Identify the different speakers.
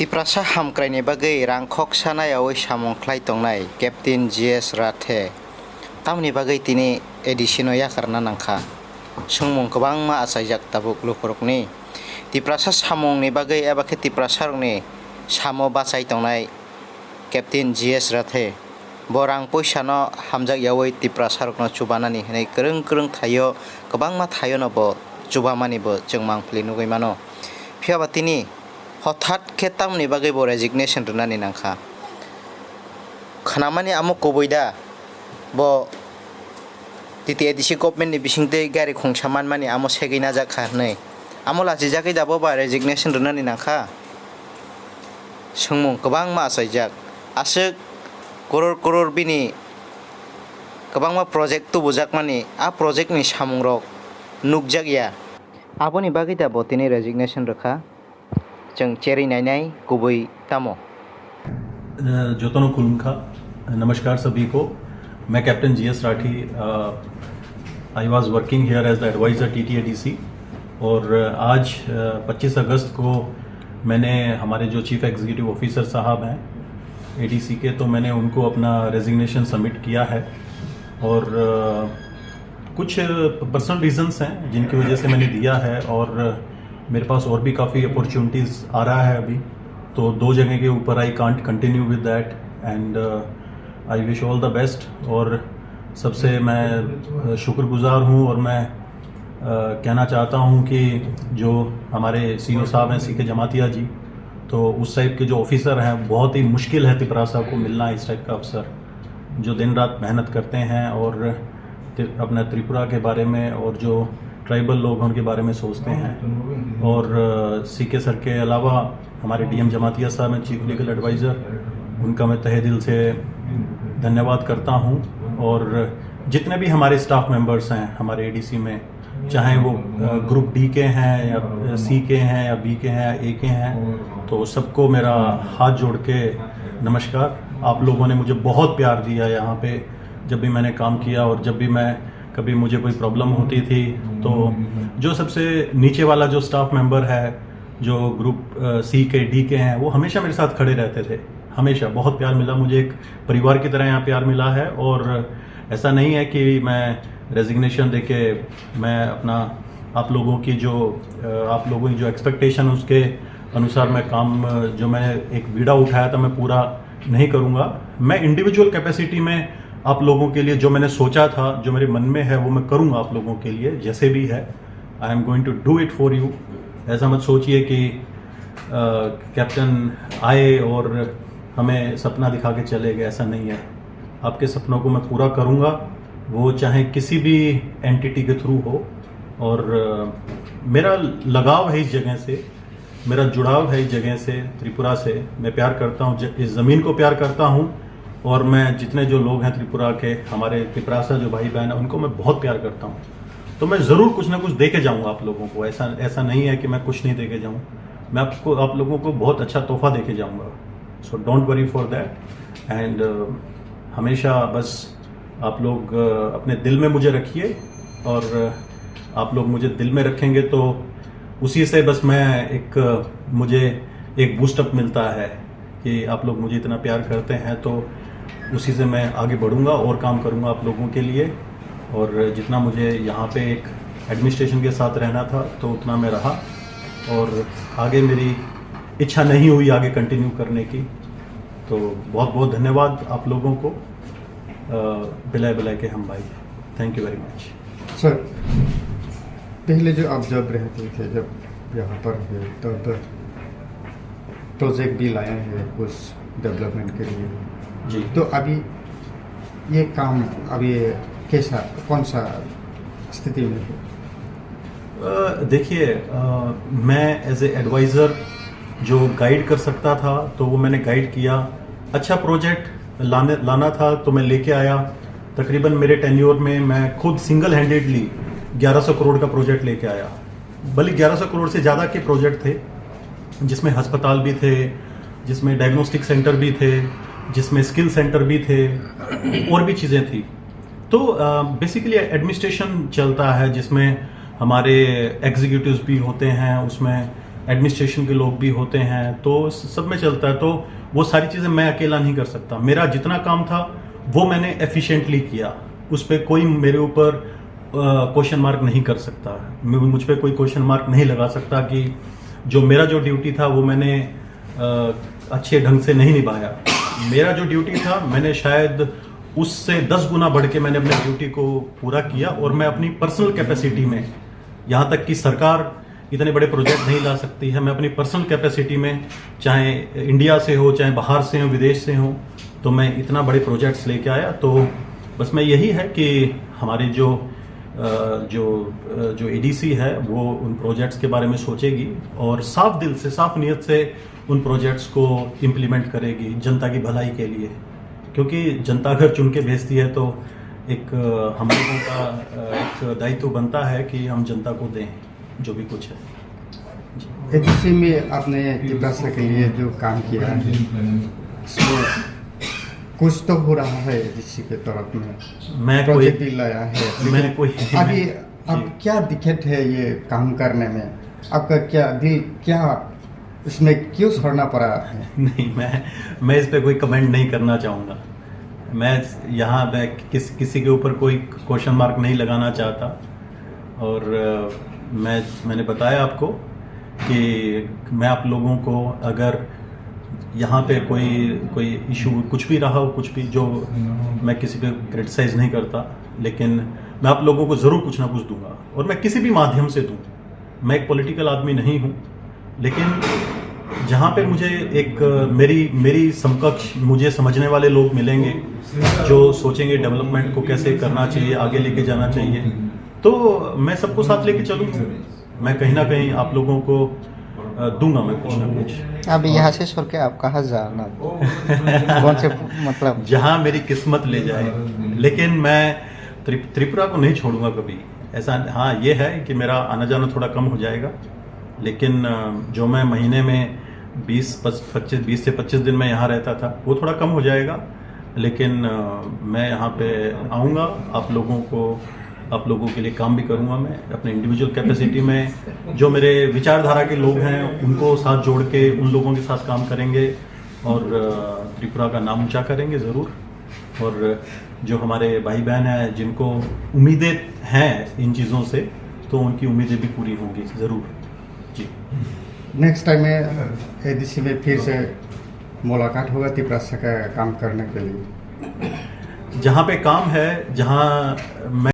Speaker 1: तिप्रासा हामक्रायनि बागै रांखक सानायाव सामंख्लाय तंनाय captain GS राथे तामनि बागै तिनि एडिशनो याखारना नांखा सोंमं गोबां मा आसायजाक ताबुक लुखरकनि तिप्रासा सामंनि बागै एबा तिप्रासारनि साम बासाय तंनाय कैप्टेन जीएस राथे बरां पैसानो हामजाक यावै तिप्रासारकनो चुबानानि हनै गोरों थायो गोबां मा थायो नबो चुबामानिबो जों मांफ्लि नुगैमानो फियाबा तिनि हठात के तामनि बागै बो रेजिगनेशन रनानि नांखा खानामानि आमु कबैदा बो तिति एडिसि गभर्नमेन्टनि बिसिंते गारि खंसामान मानि आमु सेगैना जाखा नै आमु लाजि जागै दाबो बा रेजिगनेशन रनानि नांखा सोंमु गोबां मा आसायजाक आसो करोड़ बिनि गोबां मा प्रोजेक्ट तो बुजाक मानि आ प्रोजेक्ट नि सामुंरक नुकजागया आबोनि बागै दाबो तिनि रेजिगनेशन रखा जों चेरी नाइनाय गुबै तामो
Speaker 2: जोतनो कुलुंखा नमस्कार सभी को मैं captain GS Rathi I was working here as the adviser TTADC और आज 25 अगस्त को मैंने हमारे जो चीफ एग्जीक्यूटिव ऑफिसर साहब हैं एडीसी के तो मैंने उनको अपना रेजिग्नेशन सबमिट किया है और कुछ पर्सनल रीजंस हैं जिनकी वजह से मैंने दिया है और मेरे पास और भी काफ़ी अपॉर्चुनिटीज़ आ रहा है अभी तो 2 जगह के ऊपर I can't continue with that and I wish all the best और सबसे मैं शुक्रगुजार हूँ और मैं कहना चाहता हूँ कि जो हमारे सीईओ साहब हैं सीके जमातिया जी तो उस टाइप के जो ऑफिसर हैं बहुत ही मुश्किल है तिपरासा को मिलना इस टाइप का अफसर जो दिन रात मेहनत करते हैं और अपना त्रिपुरा के बारे में और जो ट्राइबल लोग उनके बारे में सोचते हैं और सीके सर के अलावा हमारे डीएम जमातिया साहब हैं चीफ लीगल एडवाइज़र उनका मैं तहे दिल से धन्यवाद करता हूं और जितने भी हमारे स्टाफ मेंबर्स हैं हमारे एडीसी में चाहे वो ग्रुप डी के हैं या सी के हैं या बी के हैं या ए के हैं तो सबको मेरा हाथ जोड़ के नमस्कार। आप लोगों ने मुझे बहुत प्यार दिया यहाँ पे जब भी मैंने काम किया और जब भी मैं कभी मुझे कोई प्रॉब्लम होती थी तो जो सबसे नीचे वाला जो स्टाफ मेंबर है जो ग्रुप सी के डी के हैं वो हमेशा मेरे साथ खड़े रहते थे हमेशा बहुत प्यार मिला मुझे एक परिवार की तरह यहाँ प्यार मिला है और ऐसा नहीं है कि मैं रेजिग्नेशन देके मैं अपना आप लोगों की जो एक्सपेक्टेशन उसके अनुसार मैं काम जो मैंने एक बीड़ा उठाया था मैं पूरा नहीं करूँगा। मैं इंडिविजुअल कैपेसिटी में आप लोगों के लिए जो मैंने सोचा था जो मेरे मन में है वो मैं करूंगा आप लोगों के लिए जैसे भी है I am going to do it for you. ऐसा मत सोचिए कि कैप्टन आए और हमें सपना दिखा के चले गए ऐसा नहीं है आपके सपनों को मैं पूरा करूंगा वो चाहे किसी भी एंटिटी के थ्रू हो और मेरा लगाव है इस जगह से मेरा जुड़ाव है इस जगह से त्रिपुरा से मैं प्यार करता हूँ इस ज़मीन को प्यार करता हूँ और मैं जितने जो लोग हैं त्रिपुरा के हमारे तिपरासा जो भाई बहन हैं उनको मैं बहुत प्यार करता हूँ तो मैं ज़रूर कुछ ना कुछ दे के जाऊँगा आप लोगों को ऐसा नहीं है कि मैं कुछ नहीं दे के जाऊँ मैं आप लोगों को बहुत अच्छा तोहफा दे के जाऊँगा so don't worry for that and हमेशा बस आप लोग अपने दिल में मुझे रखिए और आप लोग मुझे दिल में रखेंगे तो उसी से बस मुझे एक बूस्टअप मिलता है कि आप लोग मुझे इतना प्यार करते हैं तो उसी से मैं आगे बढ़ूंगा और काम करूंगा आप लोगों के लिए और जितना मुझे यहाँ पे एक एडमिनिस्ट्रेशन के साथ रहना था तो उतना मैं रहा और आगे मेरी इच्छा नहीं हुई आगे कंटिन्यू करने की तो बहुत बहुत धन्यवाद आप लोगों को बिलाए के हम भाई thank you very much
Speaker 3: sir. पहले जो आप जब रहते थे जब यहाँ पर तो प्रोजेक्ट भी लाए हैं कुछ डेवलपमेंट के लिए
Speaker 2: जी
Speaker 3: तो अभी ये काम अभी कैसा कौन सा स्थिति में है?
Speaker 2: देखिए मैं एज ए एडवाइज़र जो गाइड कर सकता था तो वो मैंने गाइड किया अच्छा प्रोजेक्ट लाना था तो मैं लेके आया तकरीबन मेरे टेन्योर में मैं खुद सिंगल हैंडेडली 1100 करोड़ का प्रोजेक्ट लेके आया बल्कि 1100 करोड़ से ज़्यादा के प्रोजेक्ट थे जिसमें अस्पताल भी थे जिसमें डायग्नोस्टिक सेंटर भी थे जिसमें स्किल सेंटर भी थे और भी चीज़ें थी तो बेसिकली एडमिनिस्ट्रेशन चलता है जिसमें हमारे एग्जीक्यूटिव्स भी होते हैं उसमें एडमिनिस्ट्रेशन के लोग भी होते हैं, तो सब में चलता है। तो वो सारी चीज़ें मैं अकेला नहीं कर सकता। मेरा जितना काम था वो मैंने एफिशिएंटली किया, उस पर कोई मेरे ऊपर क्वेश्चन मार्क नहीं कर सकता, मुझ पर कोई क्वेश्चन मार्क नहीं लगा सकता कि जो ड्यूटी था वो मैंने अच्छे ढंग से नहीं निभाया। मेरा जो ड्यूटी था मैंने शायद उससे 10 गुना बढ़ के मैंने अपने ड्यूटी को पूरा किया, और मैं अपनी पर्सनल कैपेसिटी में, यहाँ तक कि सरकार इतने बड़े प्रोजेक्ट नहीं ला सकती है, मैं अपनी पर्सनल कैपेसिटी में, चाहे इंडिया से हो चाहे बाहर से हो विदेश से हो, तो मैं इतना बड़े प्रोजेक्ट्स लेके आया। तो बस मैं यही है कि हमारे जो एडीसी है वो उन प्रोजेक्ट्स के बारे में सोचेगी और साफ दिल से साफ नीयत से उन प्रोजेक्ट्स को इम्प्लीमेंट करेगी जनता की भलाई के लिए, क्योंकि जनता अगर चुन के भेजती है तो एक हम लोगों का एक दायित्व बनता है कि हम जनता को दें जो भी कुछ है।
Speaker 3: एडीसी में आपने तिब्रासा के लिए जो काम किया है इसमें कुछ तो हो रहा है एडीसी के तरफ में,
Speaker 2: मैं
Speaker 3: प्रोजेक्ट
Speaker 2: कोई
Speaker 3: भी लाया है,
Speaker 2: मैं कोई
Speaker 3: अभी अब क्या दिक्कत है ये काम करने में? आपका क्या दिल क्या इसमें क्यों छोड़ना पड़ा है?
Speaker 2: नहीं, मैं इस पे कोई कमेंट नहीं करना चाहूँगा। मैं यहाँ मैं किसी के ऊपर कोई क्वेश्चन मार्क नहीं लगाना चाहता, और मैंने बताया आपको कि मैं आप लोगों को, अगर यहाँ पे कोई इशू कुछ भी रहा हो, कुछ भी, जो मैं किसी पे क्रिटिसाइज नहीं करता, लेकिन मैं आप लोगों को ज़रूर कुछ ना कुछ दूंगा, और मैं किसी भी माध्यम से दूँ। मैं एक पॉलिटिकल आदमी नहीं हूँ, लेकिन जहाँ पे मुझे एक मेरी समकक्ष मुझे समझने वाले लोग मिलेंगे जो सोचेंगे डेवलपमेंट को कैसे करना चाहिए, आगे लेके जाना चाहिए, तो मैं सबको साथ लेके चलूँगा। मैं कहीं ना कहीं आप लोगों को दूंगा मैं कुछ ना कुछ।
Speaker 1: अब यहाँ से छोड़ के आप कहाँ जाना? कौन से मतलब?
Speaker 2: जहाँ मेरी किस्मत ले जाए, लेकिन मैं त्रिपुरा को नहीं छोड़ूंगा कभी। ऐसा हाँ ये है कि मेरा आना जाना थोड़ा कम हो जाएगा, लेकिन जो मैं महीने में 20 से 25 दिन में यहाँ रहता था वो थोड़ा कम हो जाएगा, लेकिन मैं यहाँ पे आऊँगा, आप लोगों के लिए काम भी करूँगा। मैं अपने इंडिविजुअल कैपेसिटी में जो मेरे विचारधारा के लोग हैं उनको साथ जोड़ के उन लोगों के साथ काम करेंगे और त्रिपुरा का नाम ऊंचा करेंगे ज़रूर। और जो हमारे भाई बहन हैं जिनको उम्मीदें हैं इन चीज़ों से, तो उनकी उम्मीदें भी पूरी होंगी ज़रूर जी।
Speaker 3: नेक्स्ट टाइम में एडीसी में फिर से मुलाकात होगा तिब्रासा का काम करने के लिए?
Speaker 2: जहाँ पे काम है, जहाँ मैं